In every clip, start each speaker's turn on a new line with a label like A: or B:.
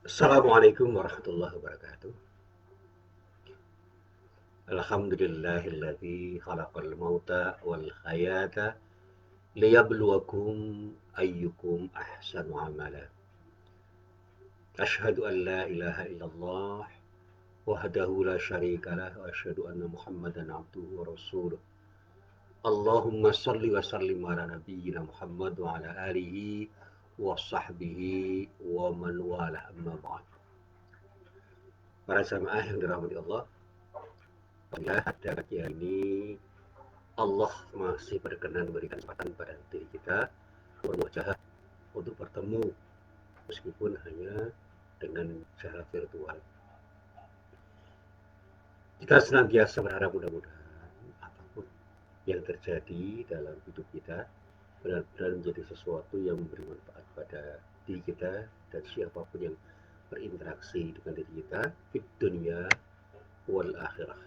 A: Assalamualaikum warahmatullahi wabarakatuh. Alhamdulillahilladzi khalaqal mauta wal hayata liyabluwakum ayyukum ahsanu amala. Asyhadu an la ilaha illallah wahdahu la syarika lah wa asyhadu anna Muhammadan abduhu wa rasuluh. Allahumma salli wa sallim ala nabiyyina Muhammad wa ala alihi wa sahbihi wa man wala amma ba'd. Para jamaah yang dirahmati Allah, pada pagi hari ini Allah masih berkenan memberikan kesempatan pada diri kita bermuajah untuk bertemu meskipun hanya dengan cara virtual. Kita senantiasa berharap mudah-mudahan apapun yang terjadi dalam hidup kita benar-benar menjadi sesuatu yang memberi manfaat pada diri kita dan siapapun yang berinteraksi dengan diri kita di dunia wal akhirah.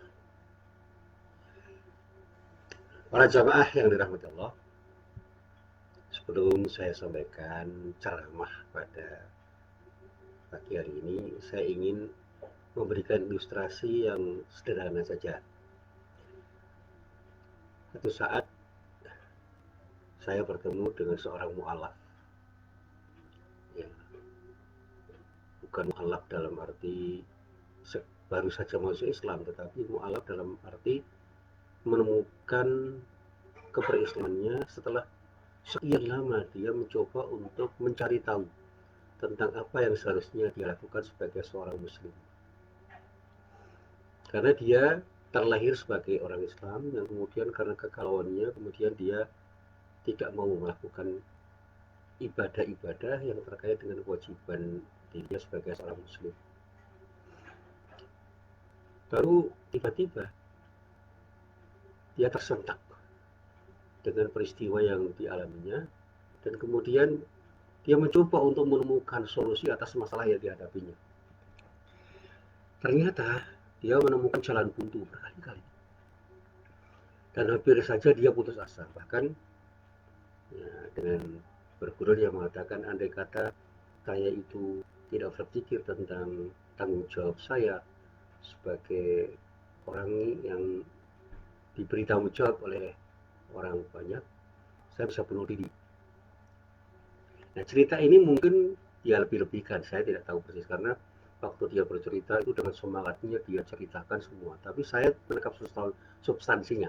A: Para jamaah yang dirahmati Allah, sebelum saya sampaikan ceramah pada pagi hari ini, saya ingin memberikan ilustrasi yang sederhana saja. Satu saat saya bertemu dengan seorang mu'alaf. Ya, bukan mu'alaf dalam arti baru saja masuk Islam, tetapi mu'alaf dalam arti menemukan keberislamannya setelah sekian lama dia mencoba untuk mencari tahu tentang apa yang seharusnya dia lakukan sebagai seorang muslim. Karena dia terlahir sebagai orang Islam yang kemudian karena kegalauannya kemudian dia tidak mau melakukan ibadah-ibadah yang terkait dengan kewajiban dirinya sebagai seorang muslim. Baru tiba-tiba dia tersentak dengan peristiwa yang dialaminya dan kemudian dia mencoba untuk menemukan solusi atas masalah yang dihadapinya. Ternyata dia menemukan jalan buntu berkali-kali dan hampir saja dia putus asa. Bahkan ya, dengan bergurau yang mengatakan andai kata saya itu tidak berpikir tentang tanggung jawab saya sebagai orang yang diberi tanggung jawab oleh orang banyak, saya bisa bunuh diri. Nah, cerita ini mungkin dia lebih-lebihkan, saya tidak tahu persis karena waktu dia bercerita itu dengan semangatnya dia ceritakan semua. Tapi saya menangkap substansinya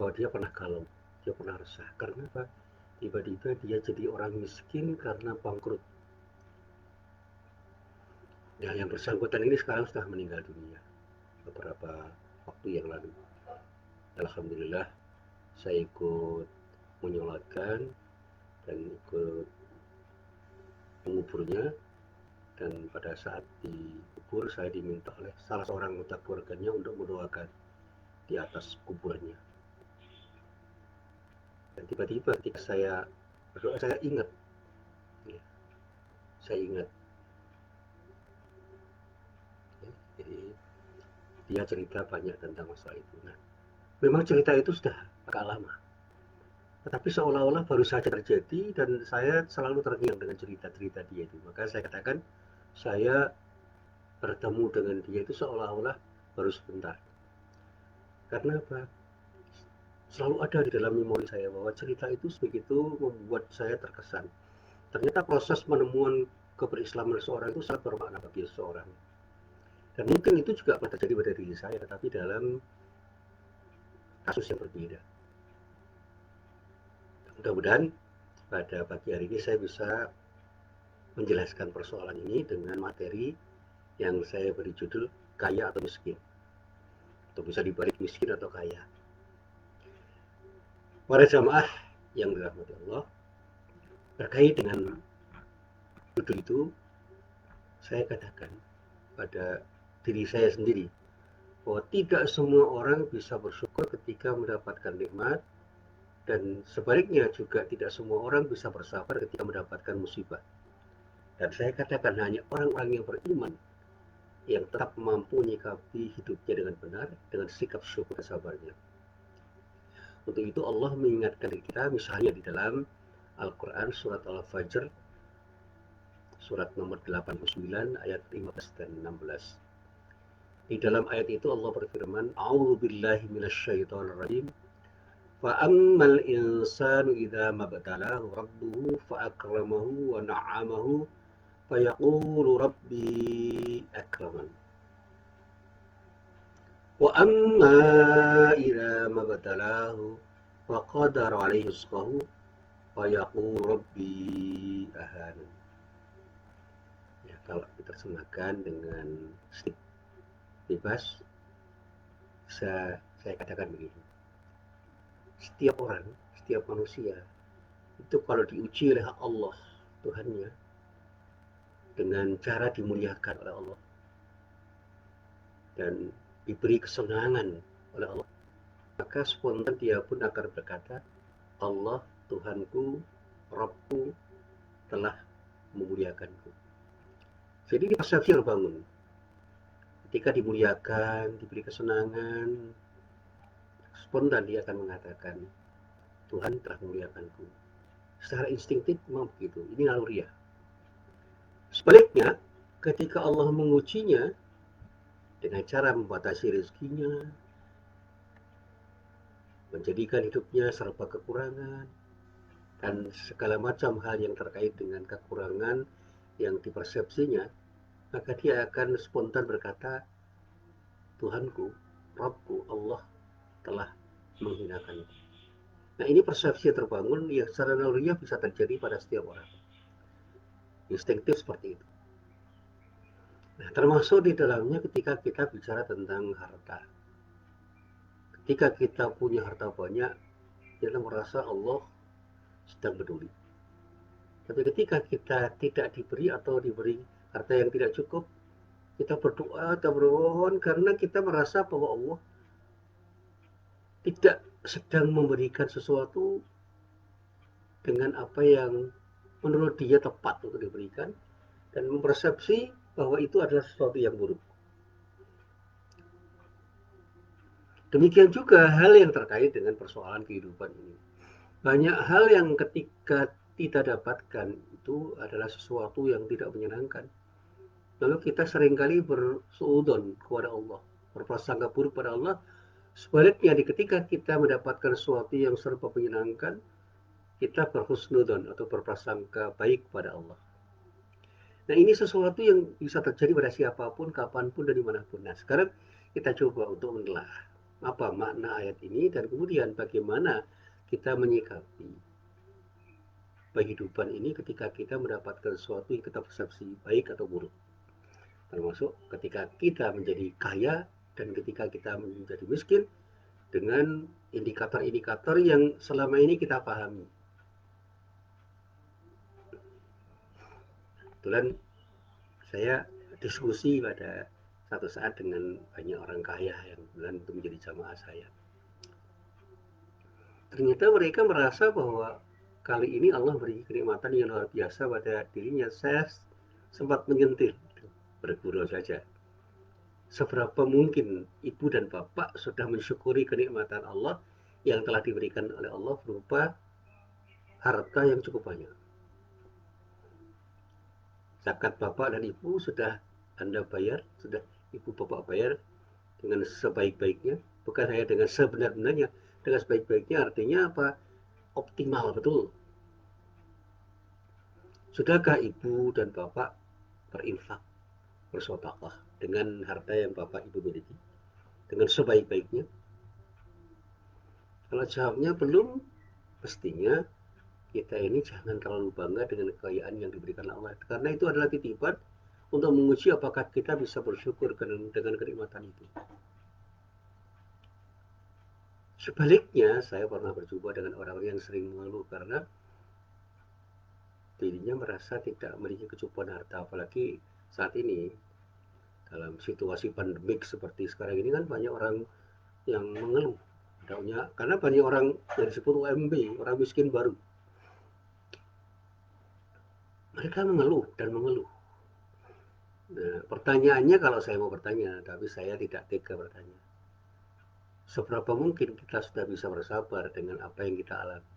A: bahwa dia pernah galau, dia pernah resah. Karena apa? Tiba-tiba dia jadi orang miskin karena bangkrut. Nah, yang bersangkutan ini sekarang sudah meninggal dunia beberapa waktu yang lalu. Alhamdulillah, saya ikut menyolatkan dan ikut menguburnya, dan pada saat dikubur saya diminta oleh salah seorang anggota keluarganya untuk mendoakan di atas kuburannya. Dan tiba-tiba ketika saya berdoa saya ingat, ya, saya ingat, ya, jadi dia cerita banyak tentang masalah itu. Nah, memang cerita itu sudah agak lama, tetapi seolah-olah baru saja terjadi dan saya selalu terngiang dengan cerita-cerita dia itu. Maka saya katakan saya bertemu dengan dia itu seolah-olah baru sebentar. Karena apa? Selalu ada di dalam memori saya bahwa cerita itu begitu membuat saya terkesan. Ternyata proses penemuan keberislaman seseorang itu sangat bermakna bagi seseorang. Dan mungkin itu juga pernah terjadi pada diri saya, tetapi dalam kasus yang berbeda. Mudah-mudahan pada pagi hari ini saya bisa menjelaskan persoalan ini dengan materi yang saya beri judul kaya atau miskin. Atau bisa dibalik miskin atau kaya. Para jamaah yang dirahmati Allah, terkait dengan judul itu, saya katakan pada diri saya sendiri bahwa tidak semua orang bisa bersyukur ketika mendapatkan nikmat, dan sebaliknya juga tidak semua orang bisa bersabar ketika mendapatkan musibah. Dan saya katakan hanya orang-orang yang beriman yang tetap mampu menyikapi hidupnya dengan benar, dengan sikap syukur dan sabarnya. Untuk itu Allah mengingatkan kita misalnya di dalam Al-Quran surat Al-Fajr surat nomor 89 ayat 15 dan 16. Di dalam ayat itu Allah berfirman, A'udzubillahi minasyaitonirrajim. Fa ammal insanu idza mabtalahu rabbuhu fa akramahu wa na'amahu fa yaqulu rabbi akraman. Wa amma idza mabtalahu fa qadara alaihi rizqahu fa yaqulu rabbi ahanan. Ya, kalau diterjemahkan dengan sedikit bebas, saya katakan begini. Setiap orang, setiap manusia, itu kalau diuji oleh Allah, Tuhannya, dengan cara dimuliakan oleh Allah, dan diberi kesenangan oleh Allah, maka spontan dia pun akan berkata, Allah, Tuhanku, Rabbku, telah memuliakanku. Jadi ini persepsi yang bangun. Ketika dimuliakan, diberi kesenangan, spontan dia akan mengatakan, Tuhan telah memuliakanku. Secara instinktif memang begitu. Ini naluriah. Sebaliknya, ketika Allah mengujinya dengan cara membatasi rezekinya, menjadikan hidupnya serba kekurangan, dan segala macam hal yang terkait dengan kekurangan yang dipersepsinya, maka dia akan spontan berkata, Tuhanku, Rabbku, Allah telah menghinakanku. Nah, ini persepsi yang terbangun yang secara naluriah bisa terjadi pada setiap orang. Instinktif seperti itu. Nah, termasuk di dalamnya ketika kita bicara tentang harta. Ketika kita punya harta banyak, kita merasa Allah sedang peduli. Tapi ketika kita tidak diberi atau diberi harta yang tidak cukup, kita berdoa atau bermohon karena kita merasa bahwa Allah tidak sedang memberikan sesuatu dengan apa yang menurut dia tepat untuk diberikan, dan mempersepsi bahwa itu adalah sesuatu yang buruk. Demikian juga hal yang terkait dengan persoalan kehidupan ini. Banyak hal yang ketika kita dapatkan itu adalah sesuatu yang tidak menyenangkan. Lalu kita seringkali bersuudzon kepada Allah, berprasangka buruk pada Allah. Sebaliknya, ketika kita mendapatkan sesuatu yang serba menyenangkan, kita berhusnudzon atau berprasangka baik pada Allah. Nah, ini sesuatu yang bisa terjadi pada siapapun, kapanpun, dan dimanapun. Nah, sekarang kita coba untuk menelaah apa makna ayat ini dan kemudian bagaimana kita menyikapi kehidupan ini ketika kita mendapatkan sesuatu yang kita persepsi baik atau buruk. Termasuk ketika kita menjadi kaya dan ketika kita menjadi miskin dengan indikator-indikator yang selama ini kita pahami. Kebetulan saya diskusi pada satu saat dengan banyak orang kaya yang kebetulan itu menjadi jamaah saya. Ternyata mereka merasa bahwa kali ini Allah beri kenikmatan yang luar biasa pada dirinya. Saya sempat menyentil, bergurau saja. Seberapa mungkin ibu dan bapak sudah mensyukuri kenikmatan Allah yang telah diberikan oleh Allah berupa harta yang cukup banyak. Zakat bapak dan ibu sudah Anda bayar, sudah ibu bapak bayar dengan sebaik-baiknya, bukan hanya dengan sebenar-benarnya, dengan sebaik-baiknya artinya apa? Optimal, betul. Sudahkah ibu dan bapak berinfak, bersedekah dengan harta yang bapak ibu miliki dengan sebaik-baiknya? Kalau jawabnya belum, mestinya kita ini jangan terlalu bangga dengan kekayaan yang diberikan Allah, karena itu adalah titipan untuk menguji apakah kita bisa bersyukur dengan kenikmatan itu. Sebaliknya, saya pernah berjumpa dengan orang yang sering mengeluh karena dirinya merasa tidak memiliki kecukupan harta, apalagi saat ini dalam situasi pandemik seperti sekarang ini kan banyak orang yang mengeluh, karena banyak orang yang disebut UMB, orang miskin baru. Mereka mengeluh dan mengeluh. Nah, pertanyaannya, kalau saya mau bertanya, tapi saya tidak tega bertanya, seberapa mungkin kita sudah bisa bersabar dengan apa yang kita alami?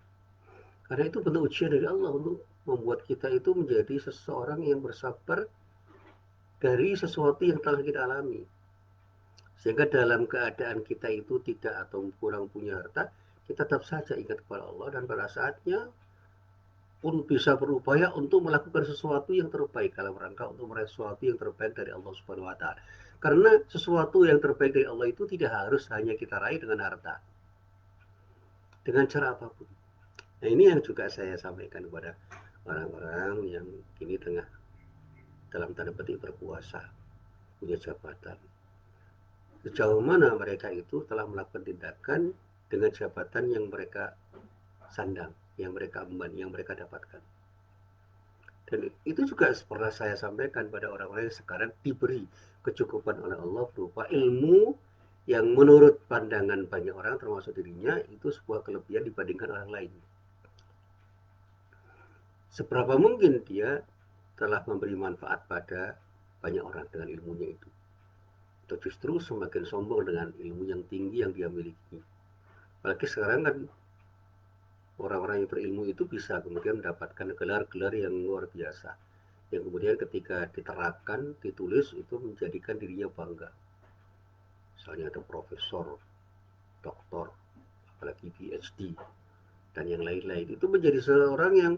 A: Karena itu bentuk ujian dari Allah untuk membuat kita itu menjadi seseorang yang bersabar dari sesuatu yang telah kita alami. Sehingga dalam keadaan kita itu tidak atau kurang punya harta, kita tetap saja ingat kepada Allah dan pada saatnya pun bisa berupaya untuk melakukan sesuatu yang terbaik dalam rangka untuk meraih sesuatu yang terbaik dari Allah Subhanahu wa taala. Karena sesuatu yang terbaik dari Allah itu tidak harus hanya kita raih dengan harta, dengan cara apapun. Nah, ini yang juga saya sampaikan kepada orang-orang yang kini tengah dalam tanda petik berkuasa, punya jabatan. Sejauh mana mereka itu telah melakukan tindakan dengan jabatan yang mereka sandang, yang mereka emban, yang mereka dapatkan. Dan itu juga pernah saya sampaikan pada orang-orang yang sekarang diberi kecukupan oleh Allah berupa ilmu yang menurut pandangan banyak orang termasuk dirinya itu sebuah kelebihan dibandingkan orang lain. Seberapa mungkin dia telah memberi manfaat pada banyak orang dengan ilmunya itu, atau justru semakin sombong dengan ilmu yang tinggi yang dia miliki. Apalagi sekarang kan orang-orang yang berilmu itu bisa kemudian mendapatkan gelar-gelar yang luar biasa, yang kemudian ketika diterapkan, ditulis itu menjadikan dirinya bangga. Misalnya ada profesor, doktor, apalagi PhD, dan yang lain-lain. Itu menjadi seorang yang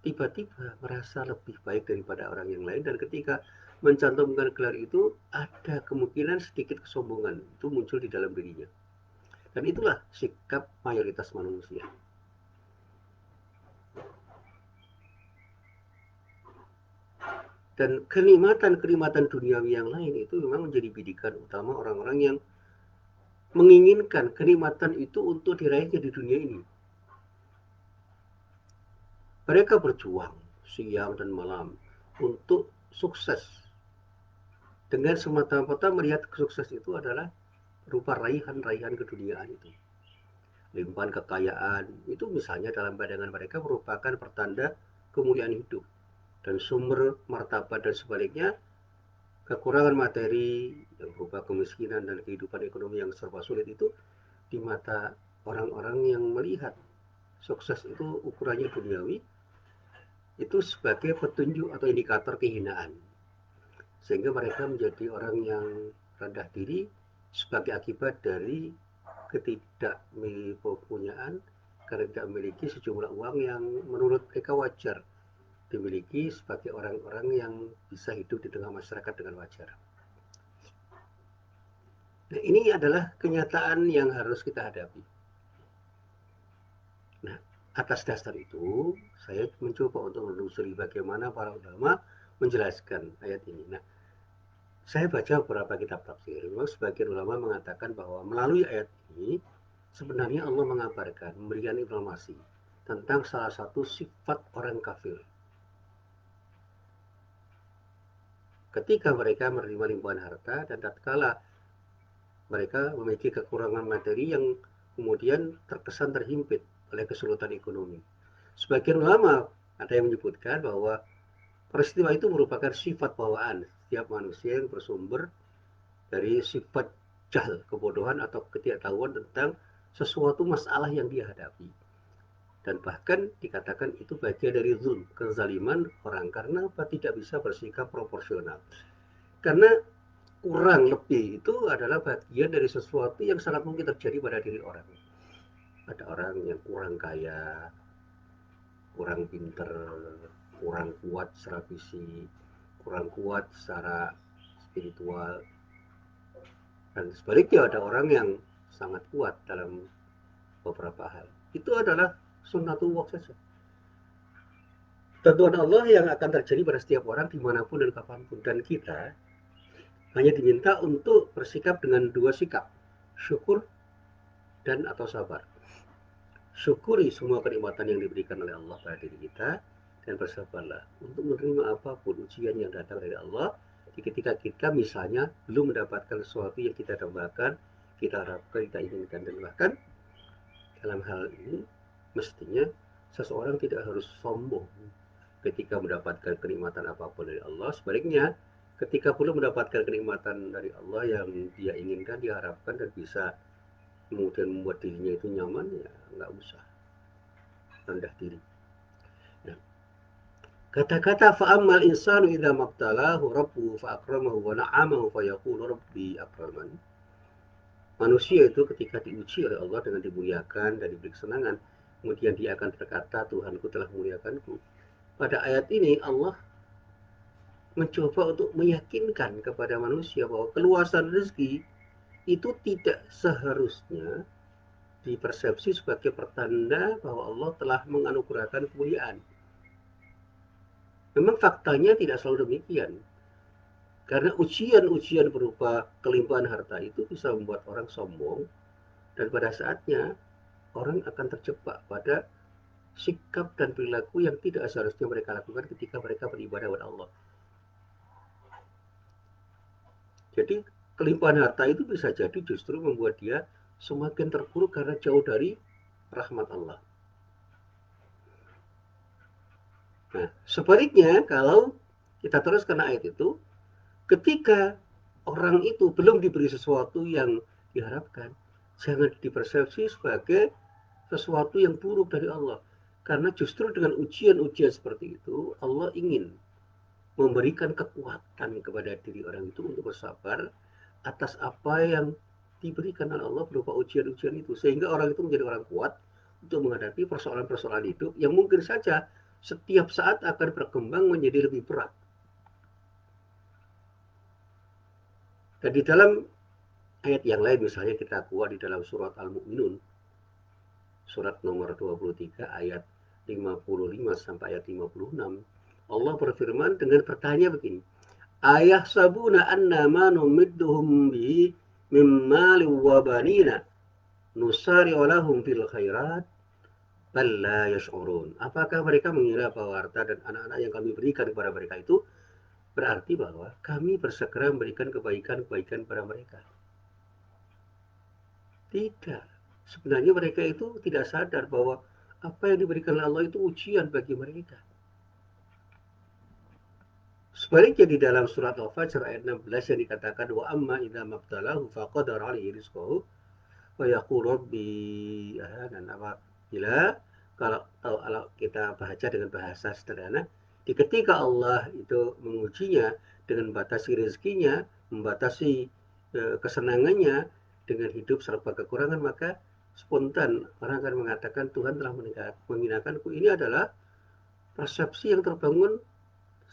A: tiba-tiba merasa lebih baik daripada orang yang lain, dan ketika mencantumkan gelar itu ada kemungkinan sedikit kesombongan itu muncul di dalam dirinya. Dan itulah sikap mayoritas manusia. Dan kenikmatan-kenikmatan duniawi yang lain itu memang menjadi bidikan utama orang-orang yang menginginkan kenikmatan itu untuk diraihnya di dunia ini. Mereka berjuang siang dan malam untuk sukses, dengan semata-mata melihat sukses itu adalah berupa raihan-raihan keduniaan itu. Limpahan kekayaan itu misalnya dalam pandangan mereka merupakan pertanda kemuliaan hidup, dan sumber martabat, dan sebaliknya kekurangan materi yang berupa kemiskinan dan kehidupan ekonomi yang serba sulit itu di mata orang-orang yang melihat sukses itu ukurannya duniawi itu sebagai petunjuk atau indikator kehinaan, sehingga mereka menjadi orang yang rendah diri sebagai akibat dari ketidakpunyaan, karena tidak memiliki sejumlah uang yang menurut mereka wajar dimiliki sebagai orang-orang yang bisa hidup di tengah masyarakat dengan wajar. Nah, ini adalah kenyataan yang harus kita hadapi. Nah, atas dasar itu, saya mencoba untuk menelusuri bagaimana para ulama menjelaskan ayat ini. Nah, saya baca beberapa kitab tafsir. Memang sebagian ulama mengatakan bahwa melalui ayat ini sebenarnya Allah mengabarkan, memberikan informasi tentang salah satu sifat orang kafir. Ketika mereka menerima limpahan harta dan tatkala mereka memiliki kekurangan materi yang kemudian terkesan terhimpit oleh kesulitan ekonomi. Sebagian ulama ada yang menyebutkan bahwa peristiwa itu merupakan sifat bawaan setiap manusia yang bersumber dari sifat jahil, kebodohan atau ketidaktahuan tentang sesuatu masalah yang dia hadapi. Dan bahkan dikatakan itu bagian dari zulm, kezaliman orang, karena apa? Tidak bisa bersikap proporsional. Karena kurang lebih itu adalah bagian dari sesuatu yang sangat mungkin terjadi pada diri orang. Ada orang yang kurang kaya, kurang pinter, kurang kuat secara fisik, kurang kuat secara spiritual, dan sebaliknya ada orang yang sangat kuat dalam beberapa hal. Itu adalah sunnatullah saja, tentuan Allah yang akan terjadi pada setiap orang dimanapun dan kapanpun. Dan kita hanya diminta untuk bersikap dengan dua sikap, syukur dan atau sabar. Syukuri semua kenikmatan yang diberikan oleh Allah pada diri kita, dan bersabarlah untuk menerima apapun ujian yang datang dari Allah ketika kita misalnya belum mendapatkan sesuatu yang kita dambakan, kita harapkan, kita inginkan. Dan bahkan dalam hal ini mestinya seseorang tidak harus sombong ketika mendapatkan kenikmatan apapun dari Allah. Sebaliknya, ketika belum mendapatkan kenikmatan dari Allah yang dia inginkan, diharapkan, dan bisa kemudian membuat dirinya itu nyaman, ya nggak usah rendah diri. Nah, Kata-kata fa'ammal insanu idza mabtalahu rabbuhu fa'akramahu wa na'amahu fayaqulu rabbi akraman. Manusia itu ketika diuji oleh Allah dengan dimuliakan dan diberi kesenangan, kemudian dia akan berkata, Tuhanku telah memuliakanku. Pada ayat ini Allah mencoba untuk meyakinkan kepada manusia bahwa keluasan rezeki itu tidak seharusnya dipersepsi sebagai pertanda bahwa Allah telah menganugerahkan kemuliaan. Memang faktanya tidak selalu demikian. Karena ujian-ujian berupa kelimpahan harta itu bisa membuat orang sombong, dan pada saatnya orang akan terjebak pada sikap dan perilaku yang tidak seharusnya mereka lakukan ketika mereka beribadah kepada Allah. Jadi kelimpahan harta itu bisa jadi justru membuat dia semakin terpuruk karena jauh dari rahmat Allah. Nah, sebaliknya kalau kita teruskan ayat itu, ketika orang itu belum diberi sesuatu yang diharapkan, jangan dipersepsi sebagai sesuatu yang buruk dari Allah. Karena justru dengan ujian-ujian seperti itu, Allah ingin memberikan kekuatan kepada diri orang itu untuk bersabar atas apa yang diberikan oleh Allah berupa ujian-ujian itu. Sehingga orang itu menjadi orang kuat untuk menghadapi persoalan-persoalan hidup yang mungkin saja setiap saat akan berkembang menjadi lebih berat. Dan di dalam ayat yang lain, misalnya kita kuat di dalam surat Al-Mu'minun, surat nomor 23 ayat 55 sampai ayat 56, Allah berfirman dengan bertanya begini, ayah sabuna anna ma numidduhum bihi min mali wa banina nusari'u lahum fil khairat bal la yash'urun. Apakah mereka mengira bahwa harta dan anak-anak yang kami berikan kepada mereka itu berarti bahwa kami bersegera memberikan kebaikan-kebaikan kepada mereka? Tidak. Sebenarnya mereka itu tidak sadar bahwa apa yang diberikan Allah itu ujian bagi mereka. Sebaliknya di dalam surat Al-Fajr ayat 16 yang dikatakan wa amma idza mabtalahu faqadara alaihi rizqahu wa yaqulu rabbi ahanan. Apabila kalau kita baca dengan bahasa sederhana, ketika Allah itu mengujinya dengan membatasi rezekinya, membatasi kesenangannya dengan hidup serba kekurangan, maka spontan orang akan mengatakan Tuhan telah menghinakanku. Ini adalah persepsi yang terbangun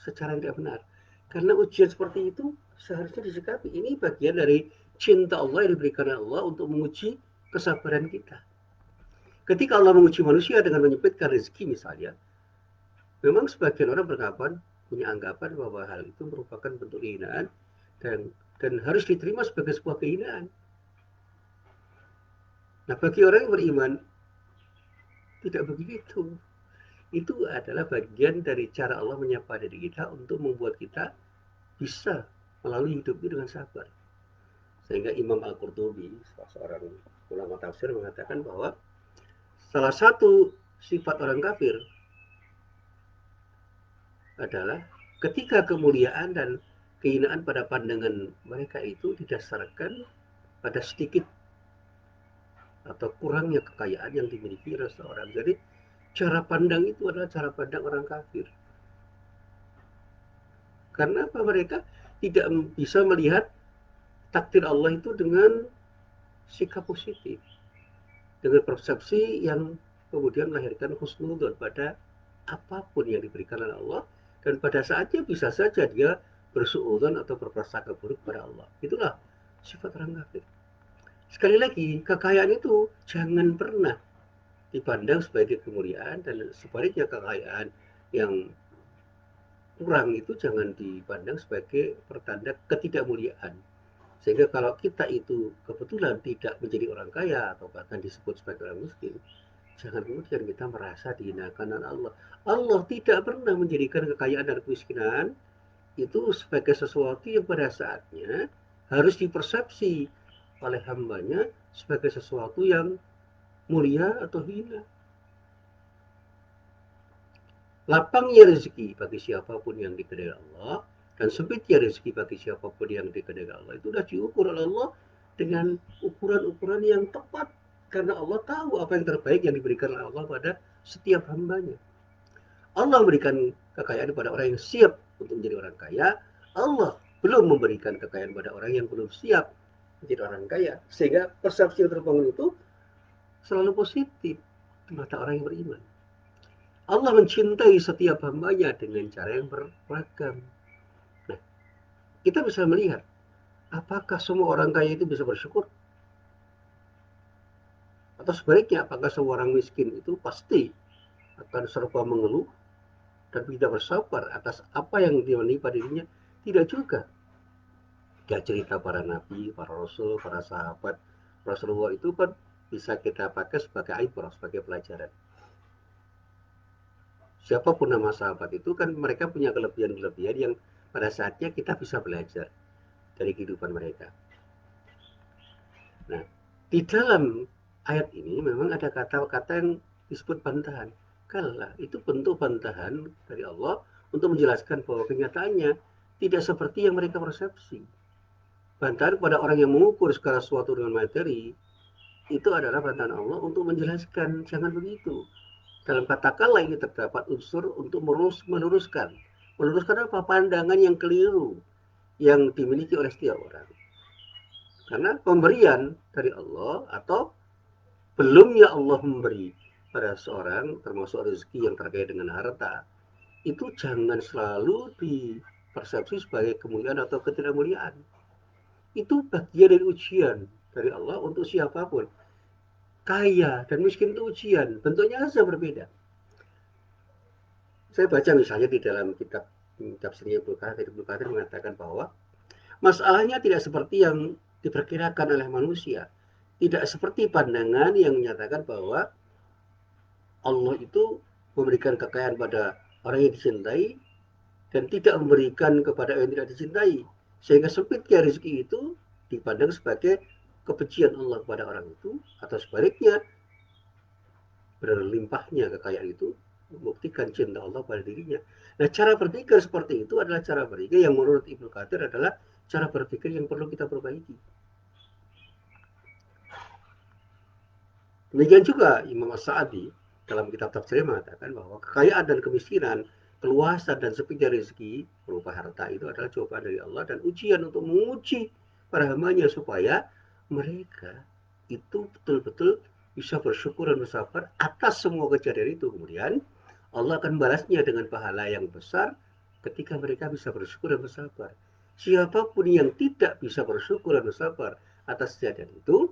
A: secara tidak benar. Karena ujian seperti itu seharusnya disikapi. Ini bagian dari cinta Allah yang diberikan Allah untuk menguji kesabaran kita. Ketika Allah menguji manusia dengan menyempitkan rezeki misalnya, memang sebagian orang punya anggapan bahwa hal itu merupakan bentuk kehinaan dan harus diterima sebagai sebuah kehinaan. Nah, bagi orang yang beriman, tidak begitu. Itu adalah bagian dari cara Allah menyapa diri kita untuk membuat kita bisa melalui hidup itu dengan sabar. Sehingga Imam Al-Qurtubi, seorang ulama tafsir, mengatakan bahwa salah satu sifat orang kafir adalah ketika kemuliaan dan kehinaan pada pandangan mereka itu didasarkan pada sedikit atau kurangnya kekayaan yang dimiliki seseorang. Jadi cara pandang itu adalah cara pandang orang kafir. Karena apa? Mereka tidak bisa melihat takdir Allah itu dengan sikap positif, dengan persepsi yang kemudian melahirkan husnudzon pada apapun yang diberikan oleh Allah, dan pada saatnya bisa saja dia bersuudzon atau berprasangka buruk pada Allah. Itulah sifat orang kafir. Sekali lagi, kekayaan itu jangan pernah dipandang sebagai kemuliaan, dan sebaliknya kekayaan yang kurang itu jangan dipandang sebagai pertanda ketidakmuliaan. Sehingga kalau kita itu kebetulan tidak menjadi orang kaya atau bahkan disebut sebagai orang miskin, jangan kemudian kita merasa dihinakan oleh Allah. Allah tidak pernah menjadikan kekayaan dan kemiskinan itu sebagai sesuatu yang pada saatnya harus dipersepsi oleh hambanya sebagai sesuatu yang mulia atau hina. Lapangnya rezeki bagi siapapun yang dikehendaki Allah dan sempitnya rezeki bagi siapapun yang dikehendaki Allah itu sudah diukur oleh Allah dengan ukuran-ukuran yang tepat, karena Allah tahu apa yang terbaik yang diberikan oleh Allah pada setiap hambanya. Allah memberikan kekayaan pada orang yang siap untuk menjadi orang kaya. Allah belum memberikan kekayaan pada orang yang belum siap menjadi orang kaya. Sehingga persepsi yang terbangun itu selalu positif di mata orang yang beriman. Allah mencintai setiap hambanya dengan cara yang beragam. Nah, kita bisa melihat apakah semua orang kaya itu bisa bersyukur? Atau sebaliknya, apakah semua orang miskin itu pasti akan serba mengeluh dan tidak bersabar atas apa yang menimpa dirinya? Tidak juga. Ya, cerita para nabi, para rasul, para sahabat Rasulullah itu kan bisa kita pakai sebagai ibrah, sebagai pelajaran. Siapapun nama sahabat itu kan mereka punya kelebihan-kelebihan yang pada saatnya kita bisa belajar dari kehidupan mereka. Nah, di dalam ayat ini memang ada kata-kata yang disebut bantahan. Kalah, itu bentuk bantahan dari Allah untuk menjelaskan bahwa kenyataannya tidak seperti yang mereka persepsi. Bantahan kepada orang yang mengukur segala sesuatu dengan materi, itu adalah bantahan Allah untuk menjelaskan, jangan begitu. Dalam kata kalah ini terdapat unsur untuk meluruskan. Meluruskan apa? Pandangan yang keliru yang dimiliki oleh setiap orang. Karena pemberian dari Allah atau belumnya Allah memberi pada seorang, termasuk rezeki yang terkait dengan harta, itu jangan selalu dipersepsi sebagai kemuliaan atau ketidakmuliaan. Itu bagian dari ujian dari Allah untuk siapapun. Kaya dan miskin itu ujian, bentuknya saja berbeda. Saya baca misalnya di dalam kitab tafsirnya Ibnu Katsir mengatakan bahwa masalahnya tidak seperti yang diperkirakan oleh manusia. Tidak seperti pandangan yang menyatakan bahwa Allah itu memberikan kekayaan pada orang yang dicintai dan tidak memberikan kepada orang yang tidak dicintai. Sehingga sempitnya rezeki itu dipandang sebagai kebencian Allah kepada orang itu, atau sebaliknya berlimpahnya kekayaan itu membuktikan cinta Allah pada dirinya. Nah, cara berpikir seperti itu adalah cara berpikir yang menurut Ibnu Katsir adalah cara berpikir yang perlu kita perbaiki. Demikian juga Imam As-Sa'di dalam kitab tafsirnya mengatakan bahwa kekayaan dan kemiskinan, keluasan dan sempitnya rezeki berupa harta itu adalah cobaan dari Allah dan ujian untuk menguji para hambanya supaya mereka itu betul-betul bisa bersyukur dan bersabar atas semua kejadian itu. Kemudian Allah akan balasnya dengan pahala yang besar ketika mereka bisa bersyukur dan bersabar. Siapapun yang tidak bisa bersyukur dan bersabar atas kejadian itu,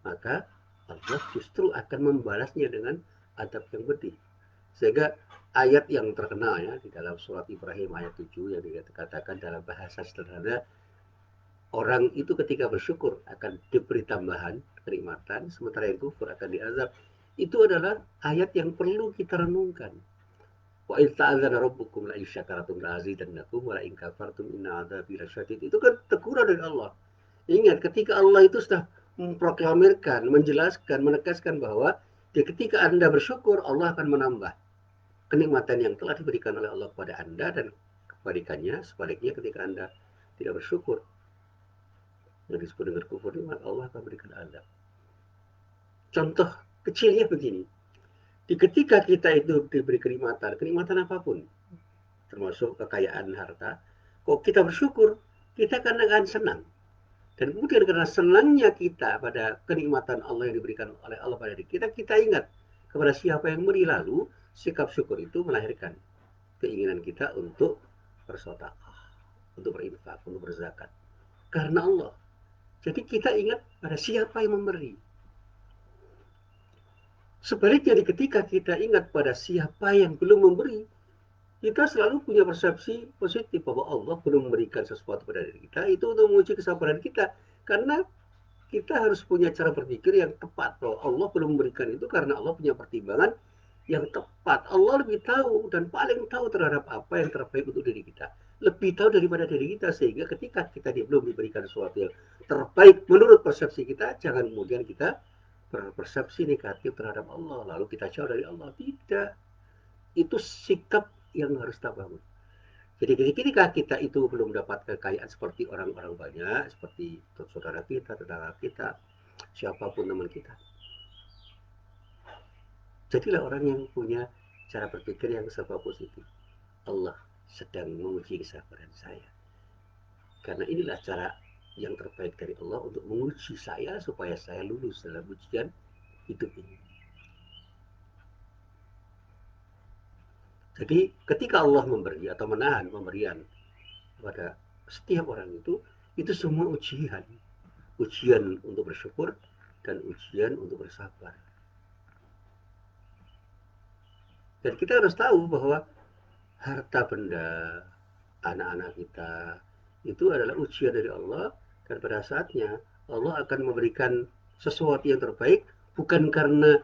A: maka Allah justru akan membalasnya dengan adab yang pedih. Sehingga ayat yang terkenal ya di dalam surat Ibrahim ayat 7 yang dikatakan dalam bahasa sederhana, orang itu ketika bersyukur akan diberi tambahan kenikmatan, sementara yang kufur akan diazab. Itu adalah ayat yang perlu kita renungkan. Wa in ta'adzana rabbukum la in syakaratum la azidannakum wa la in kafartum inna adzabi lasyadid. Itu kan teguran dari Allah. Ingat, ketika Allah itu sudah memproklamirkan, menjelaskan, menegaskan bahwa ketika Anda bersyukur, Allah akan menambah kenikmatan yang telah diberikan oleh Allah kepada Anda, dan kebalikannya, sebaliknya ketika Anda tidak bersyukur, yang disebut dengan kufur, maka Allah akan berikan azab. Contoh kecilnya begini, ketika kita itu diberi kenikmatan, kenikmatan apapun, termasuk kekayaan harta, kok kita bersyukur, kita akan senang. Dan kemudian karena senangnya kita pada kenikmatan Allah yang diberikan oleh Allah pada diri kita, kita ingat kepada siapa yang memberi, lalu sikap syukur itu melahirkan keinginan kita untuk bersedekah, untuk berinfak, untuk berzakat. Karena Allah. Jadi kita ingat pada siapa yang memberi. Sebaliknya ketika kita ingat pada siapa yang belum memberi, kita selalu punya persepsi positif bahwa Allah belum memberikan sesuatu pada diri kita, itu untuk menguji kesabaran kita. Karena kita harus punya cara berpikir yang tepat bahwa Allah belum memberikan itu karena Allah punya pertimbangan yang tepat. Allah lebih tahu dan paling tahu terhadap apa yang terbaik untuk diri kita. Lebih tahu daripada diri kita, sehingga ketika kita belum diberikan sesuatu yang terbaik menurut persepsi kita, jangan kemudian kita berpersepsi negatif terhadap Allah lalu kita jauh dari Allah. Tidak. Itu sikap yang harus kita bangun. Jadi ketika kita itu belum dapat kekayaan seperti orang-orang banyak, seperti saudara kita, tetangga kita, siapapun teman kita, jadilah orang yang punya cara berpikir yang serba positif. Allah sedang menguji kesabaran saya. Karena inilah cara yang terbaik dari Allah untuk menguji saya supaya saya lulus dalam ujian hidup ini. Jadi ketika Allah memberi atau menahan pemberian kepada setiap orang itu semua ujian. Ujian untuk bersyukur dan ujian untuk bersabar. Dan kita harus tahu bahwa harta benda, anak-anak kita, itu adalah ujian dari Allah, dan pada saatnya Allah akan memberikan sesuatu yang terbaik, bukan karena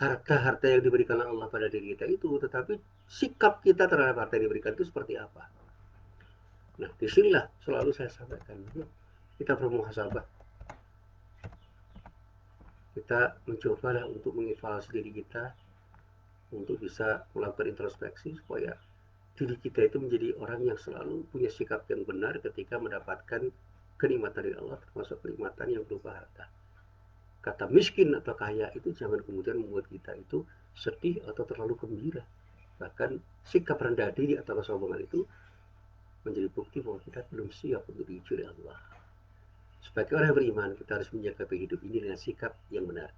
A: harta-harta yang diberikan Allah pada diri kita itu, tetapi sikap kita terhadap harta yang diberikan itu seperti apa. Nah, disinilah selalu saya sampaikan, yuk kita bermuhasabah, kita mencobalah untuk mengevaluasi diri kita, untuk bisa melakukan introspeksi supaya diri kita itu menjadi orang yang selalu punya sikap yang benar ketika mendapatkan kenikmatan dari Allah, termasuk kenikmatan yang berupa harta. Kata miskin atau kaya itu jangan kemudian membuat kita itu sedih atau terlalu gembira. Bahkan sikap rendah diri atau kesombongan itu menjadi bukti bahwa kita belum siap untuk diuji oleh Allah. Sebagai orang yang beriman, kita harus menjaga hidup ini dengan sikap yang benar,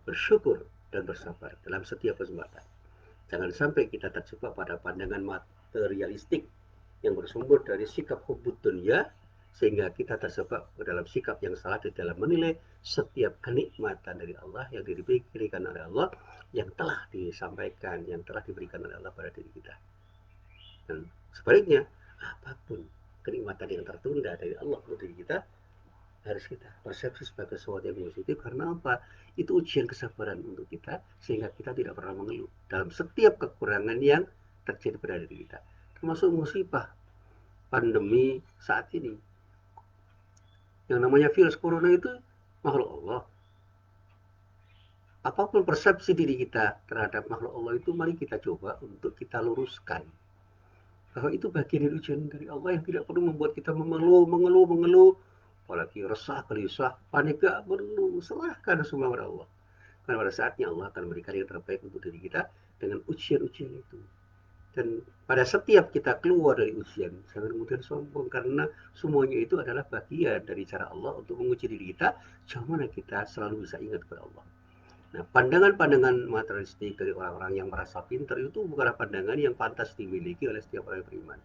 A: bersyukur dan bersabar dalam setiap kesempatan. Jangan sampai kita terjebak pada pandangan materialistik yang bersumber dari sikap hubbud dunya, sehingga kita terjebak ke dalam sikap yang salah di dalam menilai setiap kenikmatan dari Allah yang diberikan oleh Allah, yang telah disampaikan, yang telah diberikan oleh Allah pada diri kita. Dan sebaliknya, apapun kenikmatan yang tertunda dari Allah untuk diri kita, harus kita persepsi sebagai sesuatu yang positif. Karena apa? Itu ujian kesabaran untuk kita, sehingga kita tidak pernah mengeluh dalam setiap kekurangan yang terjadi pada diri kita, termasuk musibah pandemi saat ini. Yang namanya virus corona itu makhluk Allah. Apapun persepsi diri kita terhadap makhluk Allah itu, mari kita coba untuk kita luruskan bahwa itu bagian dari ujian dari Allah yang tidak perlu membuat kita mengeluh, apalagi resah, gelisah, panik. Gak perlu, serahkan semua kepada Allah. Karena pada saatnya Allah akan memberikan yang terbaik untuk diri kita dengan ujian-ujian itu. Dan pada setiap kita keluar dari ujian, jangan kemudian sombong, karena semuanya itu adalah bagian dari cara Allah untuk menguji diri kita, bagaimana kita selalu bisa ingat kepada Allah. Nah, pandangan-pandangan materialistik dari orang-orang yang merasa pintar itu bukanlah pandangan yang pantas dimiliki oleh setiap orang yang beriman.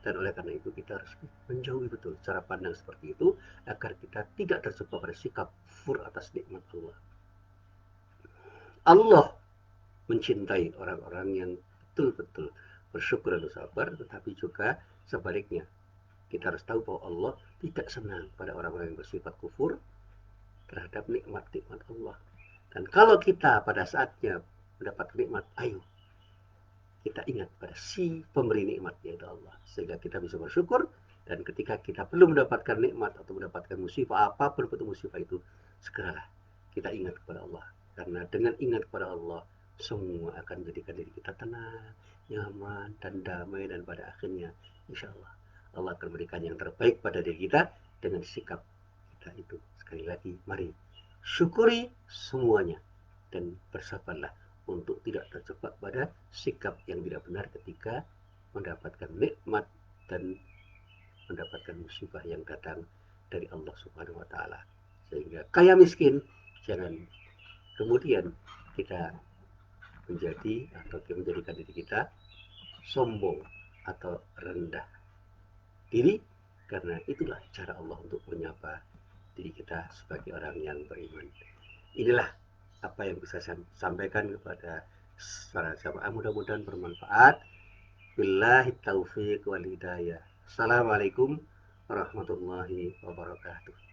A: Dan oleh karena itu kita harus menjauhi betul cara pandang seperti itu, agar kita tidak terjebak pada sikap kufur atas nikmat Allah. Allah mencintai orang-orang yang betul-betul bersyukur dan bersabar, tetapi juga sebaliknya. Kita harus tahu bahwa Allah tidak senang pada orang-orang yang bersifat kufur terhadap nikmat-nikmat Allah. Dan kalau kita pada saatnya mendapat nikmat, ayo kita ingat pada si pemberi nikmat, yaitu Allah, sehingga kita bisa bersyukur. Dan ketika kita belum mendapatkan nikmat atau mendapatkan musibah, apapun bentuk musibah itu, segeralah kita ingat kepada Allah. Karena dengan ingat kepada Allah, semua akan menjadikan diri kita tenang, nyaman, dan damai. Dan pada akhirnya, insya Allah, Allah akan memberikan yang terbaik pada diri kita dengan sikap kita itu. Sekali lagi, mari syukuri semuanya dan bersabarlah untuk tidak terjebak pada sikap yang tidak benar ketika mendapatkan nikmat dan mendapatkan musibah yang datang dari Allah Subhanahu wa taala. Sehingga kaya miskin, jangan kemudian kita menjadi atau menjadikan diri kita sombong atau rendah diri, karena itulah cara Allah untuk menyapa diri kita sebagai orang yang beriman. Inilah apa yang bisa saya sampaikan kepada para jamaah, mudah-mudahan bermanfaat. Billahi taufiq wal hidayah. Assalamualaikum warahmatullahi wabarakatuh.